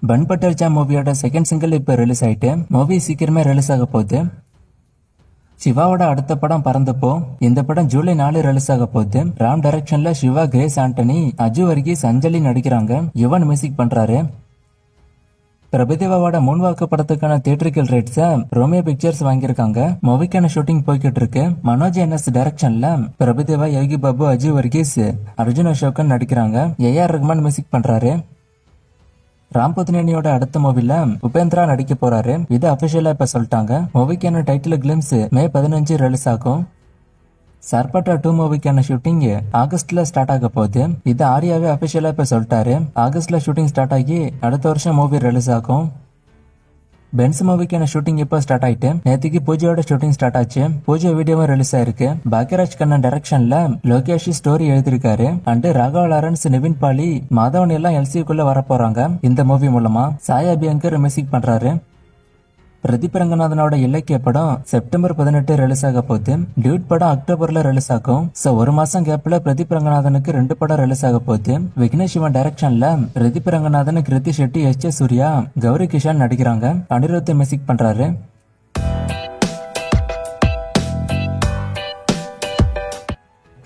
Bun butter jam மூவியோட second single இப்ப release ஆயிட்டு மூவி சீக்கிரமே ரிலீஸ் ஆக போகுது. சிவாவோட அடுத்த படம் பறந்தப்போ இந்த படம் ஜூலை 4 ரிலீஸ் ஆக போகுது. ராம் டைரக்ஷன்ல சிவா, கிரேஸ் ஆண்டனி, அஜு வர்கீஸ், அஞ்சலி நடிக்கிறாங்க. யுவன் மியூசிக் பண்றாரு. பிரபுதேவாவோட மூன்வாக்கு படத்துக்கான தியேட்டரிக்கல் ரைட்ஸ ரோமியோ பிக்சர்ஸ் வாங்கியிருக்காங்க. மூவிக்கான ஷூட்டிங் போய்கிட்டு இருக்கு. மனோஜ் என்எஸ் டைரக்ஷன்ல பிரபுதேவா, யோகி பாபு, அஜு வர்கீஸ், அர்ஜுன் அசோகன் நடிக்கிறாங்க. ஏஆர் ரஹ்மான் மியூசிக் பண்றாரு. ராம் புத்னேனியோட அடுத்த மூவில உபேந்திரா நடிக்க போறாரு. இது அபிஷியலா இப்ப சொல்லிட்டாங்க. மூவிக்கான டைட்டில் கிளிம்ஸ் மே 15 ரிலீஸ் ஆகும். சர்பட்டா 2 மூவிக்கான ஷூட்டிங் ஆகஸ்ட்ல ஸ்டார்ட் ஆக போகுது. இது ஆர்யாவே அபிஷியலா இப்ப சொல்லிட்டாரு. ஆகஸ்ட்ல ஷூட்டிங் ஸ்டார்ட் ஆகி அடுத்த வருஷம் மூவி ரிலீஸ் ஆகும். பென்ஸ் மூவிக்கான ஷூட்டிங் இப்போ ஸ்டார்ட் ஆயிட்டு நேற்றுக்கு பூஜையோட ஷூட்டிங் ஸ்டார்ட் ஆச்சு. பூஜை வீடியோவும் ரிலீஸ் ஆயிருக்கு. பாக்யராஜ் கண்ணன் டைரக்ஷன்ல லோகேஷ் ஸ்டோரி எழுதியிருக்காரு. அண்ட் ராகவ் லாரன்ஸ், நிவின் பாலி, மாதவன் எல்லாம் எல்சிக்குள்ள வர போறாங்க. இந்த மூவி மூலமா சாய் அபியங்கர் மியூசிக் பண்றாரு. பிரதீப் ரங்கநாதனோட இலக்கிய படம் செப்டம்பர் 18 ரிலீஸ் ஆக போகுது. டியூட் படம் அக்டோபர்ல ரிலீஸ் ஆகும். சோ ஒரு மாசம் கேப்ல பிரதீப் ரங்கநாதனுக்கு 2 படம் ரிலீஸ் ஆக போகுது. விக்னேஷ் சிவன் டைரக்ஷன்ல பிரதீப் ரங்கநாதன், கிருத்தி ஷெட்டி, எஸ். சூர்யா, கௌரி கிஷான் நடிக்கிறாங்க. அனிருத் மியூசிக் பண்றாரு.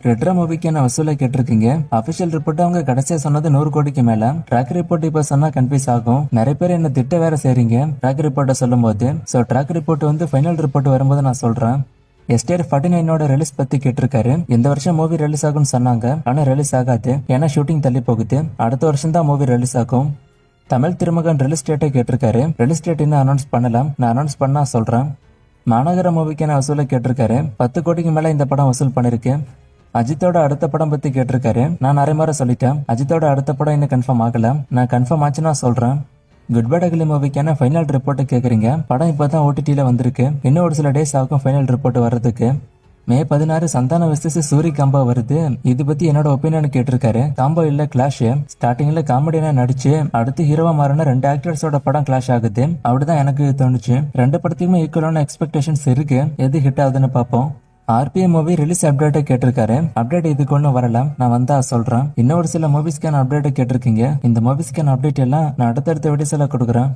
ரெட்ரா மூவிக்கான வசூலை கேட்டிருக்கீங்க. அபிஷியல் ரிப்போர்ட் அவங்க கடைசியா சொன்னது 100 கோடிக்கு மேல. ட்ராக் ரிப்போர்ட் இப்ப சொன்னா கன்ஃபியூஸ் ஆகும். நிறைய பேர் என்ன திட்ட வேற செய்றீங்க ட்ராக் ரிப்போர்ட்டை சொல்லும் போது. So track report final report வரும்போது நான் சொல்றேன். STR 49 ரிலீஸ் பத்தி கேட்டிருக்காரு. இந்த வருஷம் மூவி ரிலீஸ் ஆகும்னு சொன்னாங்க. ஆனா ரிலீஸ் ஆகாது. ஏன்னா ஷூட்டிங் தள்ளி போகுது. அடுத்த வருஷம் தான் மூவி ரிலீஸ் ஆகும். தமிழ் திருமகன் ரிலீஸ் டேட்டை கேட்டிருக்காரு. ரிலீஸ் டேட் இன்னும் அனௌன்ஸ் பண்ணலாம். நான் அனௌன்ஸ் பண்ணா சொல்றேன். மாநகர மூவிக்கான வசூலை கேட்டிருக்காரு. 10 கோடிக்கு மேல இந்த படம் வசூல் பண்ணிருக்கு. அஜித்தோட அடுத்த படம் பத்தி கேட்டிருக்காரு. நான் நிறைய முறை சொல்லிட்டேன். அஜித்தோட அடுத்த படம் இன்னும் கன்ஃபார்ம் ஆகல. நான் கன்ஃபார்ம் ஆச்சுன்னா சொல்றேன். குட் பை அக்லி மூவிக்கான ஃபைனல் ரிப்போர்ட் கேக்குறீங்க. படம் இப்பதான் OTTல வந்திருக்கு. இன்னும் ஒரு சில டேஸ் ஆகும் ஃபைனல் ரிப்போர்ட் வர்றதுக்கு. மே 16 சந்தான விசஸ் சூரி காம்போ வருது. இது பத்தி என்னோட ஒப்பீனியன் கேட்டிருக்காரு. காம்போ இல்ல கிளாஷ். ஸ்டார்டிங்ல காமெடியா நடிச்சு அடுத்து ஹீரோவா மாறின 2 ஆக்டர்ஸோட படம் கிளாஷ் ஆகுது. அப்படிதான் எனக்கு தோணுச்சு. 2 படத்துக்குமே ஈக்குவலான எக்ஸ்பெக்டேஷன்ஸ் இருக்கு. எது ஹிட் ஆகுதுன்னு பாப்போம். RPM மூவி ரிலீஸ் அப்டேட்டை கேட்டிருக்காரு. அப்டேட் இதுக்கு ஒன்றும் வரல. நான் வந்தா சொல்றேன். இன்னும் ஒரு சில மூவிஸ்க்கான அப்டேட்டை கேட்டிருக்கீங்க. இந்த மூவிஸ்க்கான அப்டேட் எல்லாம் நான் அடுத்தடுத்த வீடியோஸ்ல கொடுக்குறேன்.